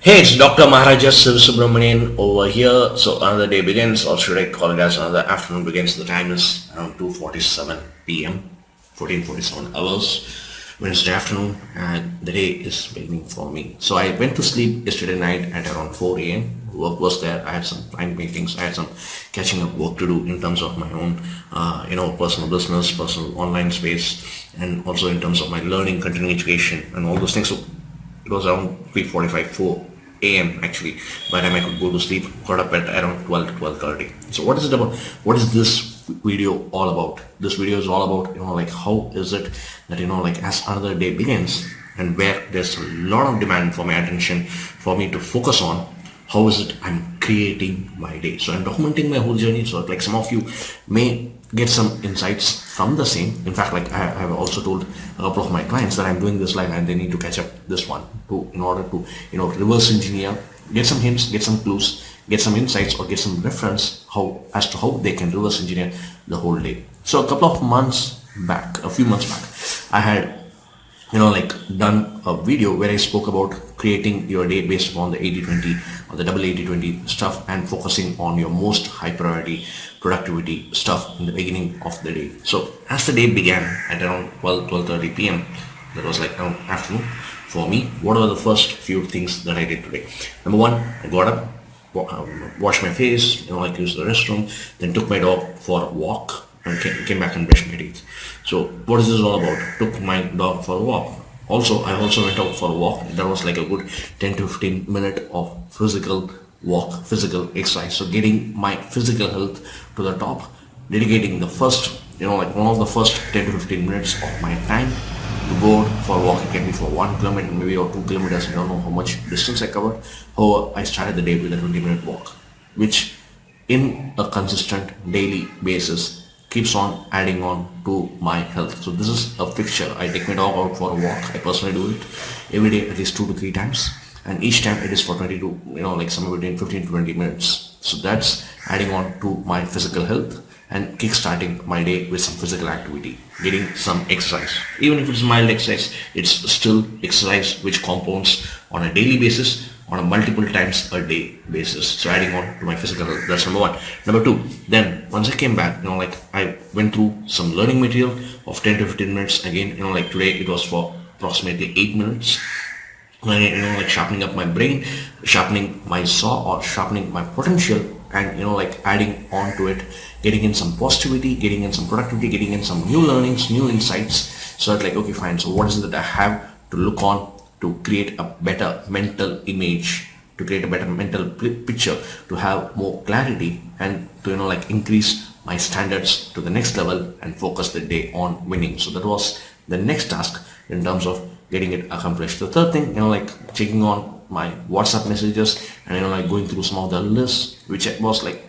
Hey, it's Dr. Maharaja SivaSubramanian over here. So another day begins, or should I call it as another afternoon begins. The time is around 2:47 p.m., 14:47 hours, Wednesday afternoon, and the day is beginning for me. So I went to sleep yesterday night at around 4 a.m. Work was there. I had some client meetings. I had some catching up work to do in terms of my own, personal business, personal online space, and also in terms of my learning, continuing education, and all those things. So it was around 3:45, 4 a.m. actually by the time I could go to sleep. Got up at around 12 to 12:30. So what is it about? What is this video all about? This video is all about, like how is it that, like as another day begins and where there's a lot of demand for my attention for me to focus on, how is it I'm creating my day. So I'm documenting my whole journey. So like some of you may get some insights from the same. In fact, like I have also told a couple of my clients that I'm doing this live and they need to catch up this one to in order to reverse engineer, get some hints, get some clues, get some insights, or get some reference as to how they can reverse engineer the whole day. So a few months back, I had done a video where I spoke about creating your day based upon the 80-20 or the double 80-20 stuff and focusing on your most high priority productivity stuff in the beginning of the day. So as the day began at around 12:30 p.m., that was like around afternoon for me, what are the first few things that I did today? Number one, I got up, washed my face, used the restroom, then took my dog for a walk and came back and brushed my teeth. So what is this all about? Took my dog for a walk. I also went out for a walk. That was like a good 10 to 15 minutes of physical walk, physical exercise. So getting my physical health to the top, dedicating the first, one of the first 10 to 15 minutes of my time to go out for a walk. It can be for 1 kilometer, maybe or 2 kilometers. I don't know how much distance I covered. However, I started the day with a 20-minute walk, which in a consistent daily basis keeps on adding on to my health. So this is a fixture. I take my dog out for a walk. I personally do it every day at least 2 to 3 times, and each time it is for 20 to somewhere between 15 to 20 minutes. So that's adding on to my physical health and kick-starting my day with some physical activity, getting some exercise. Even if it's mild exercise, it's still exercise which compounds on a daily basis, on a multiple times a day basis. So adding on to my physical health, that's number one. Number two, then once I came back, I went through some learning material of 10 to 15 minutes. Again, today it was for approximately 8 minutes. Sharpening up my brain, sharpening my saw, or sharpening my potential, and adding on to it, getting in some positivity, getting in some productivity, getting in some new learnings, new insights. So that okay, fine, so what is it that I have to look on to create a better mental image, to create a better mental picture, to have more clarity, and to increase my standards to the next level and focus the day on winning. So that was the next task in terms of getting it accomplished. The third thing, checking on my WhatsApp messages and going through some of the lists, which was like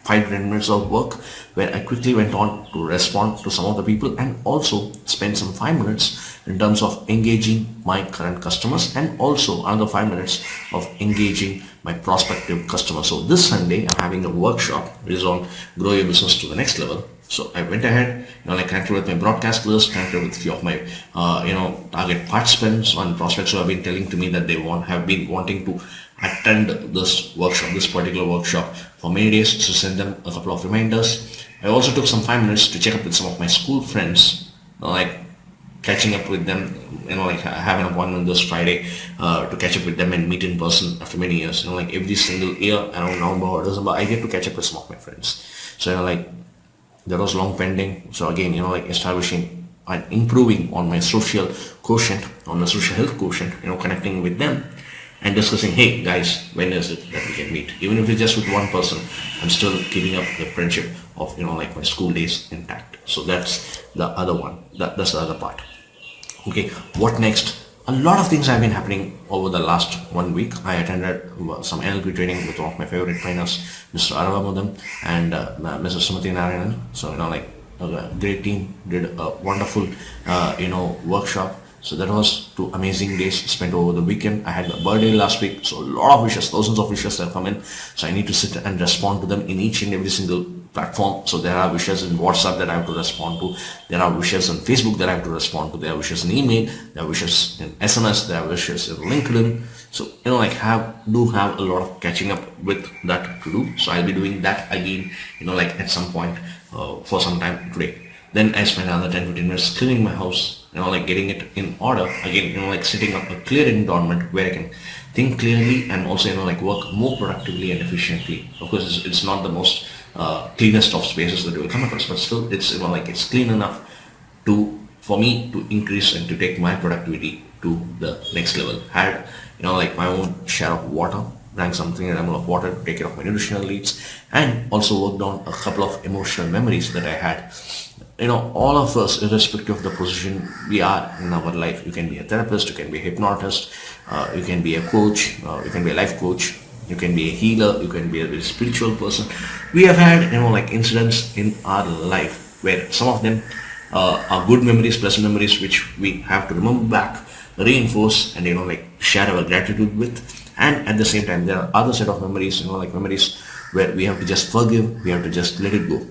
5 to 10 minutes of work, where I quickly went on to respond to some of the people and also spend some 5 minutes in terms of engaging my current customers, and also another 5 minutes of engaging my prospective customers. So this Sunday I'm having a workshop which is on grow your business to the next level. So I went ahead, connected with my broadcast list, connected with a few of my, target participants and prospects who have been telling to me that they have been wanting to attend this workshop, this particular workshop for many days. So send them a couple of reminders. I also took some 5 minutes to check up with some of my school friends, catching up with them, I have an appointment this Friday to catch up with them and meet in person after many years. Every single year around November or December, I get to catch up with some of my friends. So that was long pending. So again, establishing and improving on my social quotient, on my social health quotient, connecting with them and discussing, hey guys, when is it that we can meet? Even if it's just with one person, I'm still keeping up the friendship of, my school days intact. So that's the other one. That's the other part. Okay, what next? A lot of things have been happening over the last 1 week. I attended some NLP training with one of my favorite trainers, Mr. Aravamudan and Mrs. Sumati Narayanan. So, a great team did a wonderful, workshop. So that was two amazing days spent over the weekend. I had my birthday last week, so a lot of wishes, thousands of wishes have come in. So I need to sit and respond to them in each and every single platform. So there are wishes in WhatsApp that I have to respond to. There are wishes on Facebook that I have to respond to. There are wishes in email. There are wishes in SMS. There are wishes in LinkedIn. So like have a lot of catching up with that to do. So I'll be doing that again. Like at some point for some time today. Then I spent another 10-15 minutes cleaning my house, like getting it in order. Again, like setting up a clear environment where I can think clearly and also, like work more productively and efficiently. Of course, it's not the most cleanest of spaces that you will come across, but still it's, like it's clean enough for me to increase and to take my productivity to the next level. Had, like my own share of water, drank something an amount of water to take care of my nutritional needs, and also worked on a couple of emotional memories that I had. All of us, irrespective of the position we are in our life, you can be a therapist, you can be a hypnotist, you can be a coach, you can be a life coach, you can be a healer, you can be a very spiritual person. We have had, like incidents in our life where some of them are good memories, pleasant memories, which we have to remember back, reinforce, and like share our gratitude with. And at the same time, there are other set of memories, like memories where we have to just forgive, we have to just let it go.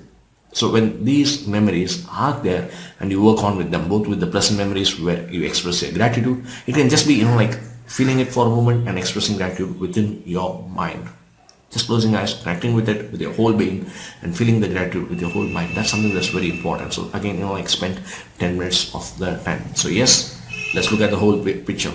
So when these memories are there and you work on with them, both with the pleasant memories where you express your gratitude, it can just be, like feeling it for a moment and expressing gratitude within your mind. Just closing eyes, connecting with it with your whole being and feeling the gratitude with your whole mind. That's something that's very important. So again, like spend 10 minutes of the time. So yes, let's look at the whole picture.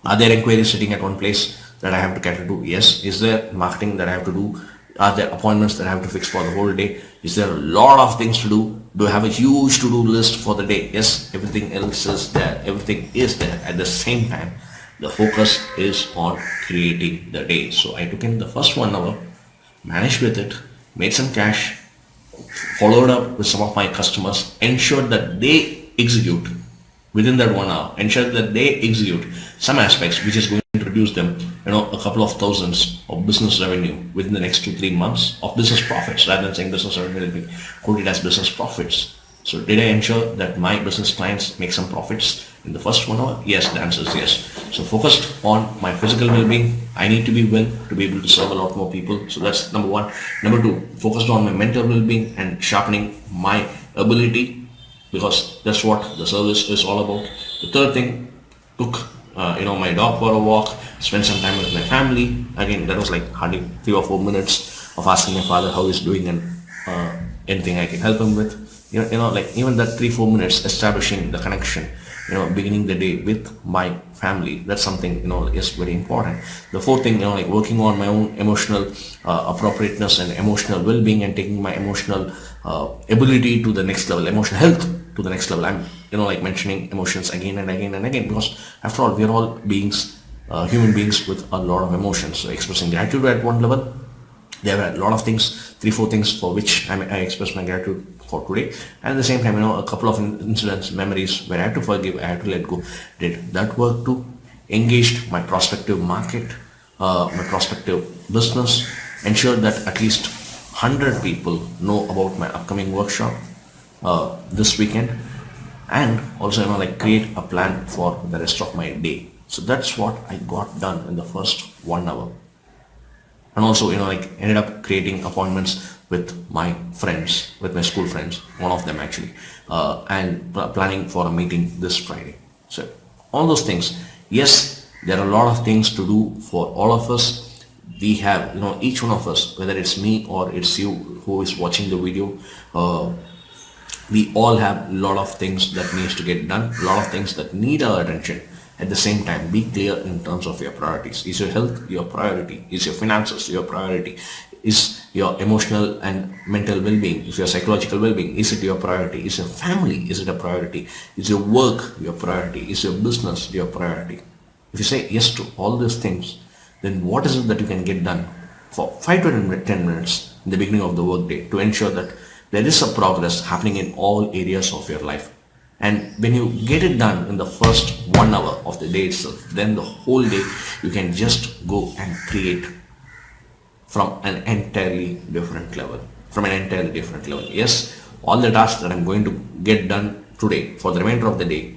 Are there inquiries sitting at one place that I have to cater to? Yes. Is there marketing that I have to do? Are there appointments that I have to fix for the whole day? Is there a lot of things to do? Do I have a huge to-do list for the day? Yes, everything else is there. Everything is there. At the same time, the focus is on creating the day. So I took in the first 1 hour, managed with it, made some cash, followed up with some of my customers, ensured that they execute within that 1 hour, ensure that they execute some aspects which is going to introduce them, a couple of thousands of business revenue within the next 2-3 months of business profits. Rather than saying business revenue, let me quote it as business profits. So did I ensure that my business clients make some profits in the first 1 hour? Yes, the answer is yes. So focused on my physical well-being. I need to be well to be able to serve a lot more people. So that's number one. Number two, focused on my mental well-being and sharpening my ability, because that's what the service is all about. The third thing, took my dog for a walk, spent some time with my family. Again, that was like hardly 3 or 4 minutes of asking my father how he's doing and anything I can help him with. Like even that 3-4 minutes establishing the connection, beginning the day with my family, that's something is very important. The fourth thing, like working on my own emotional appropriateness and emotional well-being, and taking my emotional ability to the next level, emotional health to the next level. I'm like mentioning emotions again and again and again, because after all, we are all beings, human beings with a lot of emotions. So expressing gratitude at one level, there were a lot of things, 3-4 things for which I express my gratitude for today. And at the same time, a couple of incidents, memories where I had to forgive, I had to let go. Did that work too? Engaged my prospective market, my prospective business, ensured that at least 100 people know about my upcoming workshop this weekend, and also like create a plan for the rest of my day. So that's what I got done in the first 1 hour. And also like ended up creating appointments with my friends, with my school friends, one of them actually, and planning for a meeting this Friday. So all those things, yes, there are a lot of things to do for all of us. We have, each one of us, whether it's me or it's you who is watching the video, we all have a lot of things that needs to get done, a lot of things that need our attention. At the same time, be clear in terms of your priorities. Is your health your priority? Is your finances your priority? Is your emotional and mental well-being, is your psychological well-being, is it your priority? Is your family, is it a priority? Is your work your priority? Is your business your priority? If you say yes to all these things, then what is it that you can get done for 5 to 10 minutes in the beginning of the workday to ensure that there is a progress happening in all areas of your life? And when you get it done in the first 1 hour of the day itself, then the whole day you can just go and create from an entirely different level. Yes, all the tasks that I'm going to get done today for the remainder of the day,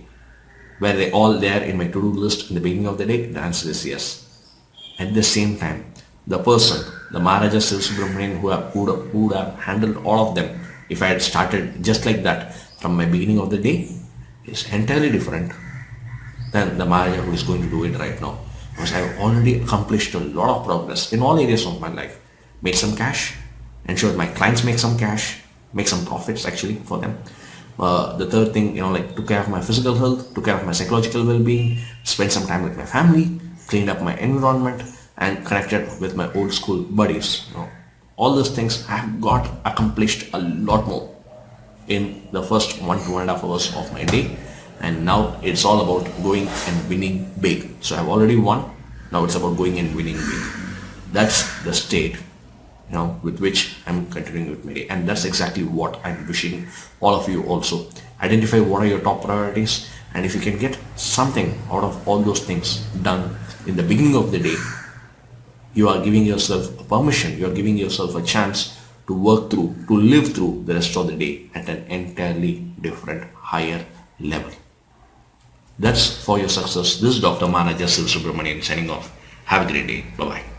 Were they all there in my to-do list in the beginning of the day? The answer is yes. At the same time, the person, the Maharaja SivaSubramanian who would have handled all of them if I had started just like that from my beginning of the day is entirely different than the Maharaja who is going to do it right now. Because I have already accomplished a lot of progress in all areas of my life. Made some cash, ensured my clients make some cash, make some profits actually for them. The third thing, like took care of my physical health, took care of my psychological well-being, spent some time with my family, cleaned up my environment, and connected with my old school buddies. All those things I have got accomplished a lot more in the first 1.5 hours of my day, and now it's all about going and winning big. So I've already won. Now it's about going and winning big. That's the state with which I'm continuing with my day. And that's exactly what I'm wishing all of you also. Identify what are your top priorities, and if you can get something out of all those things done in the beginning of the day, you are giving yourself a permission, you are giving yourself a chance to work through, to live through the rest of the day at an entirely different, higher level. That's for your success. This is Dr. Maharaja SivaSubramanian signing off. Have a great day. Bye-bye.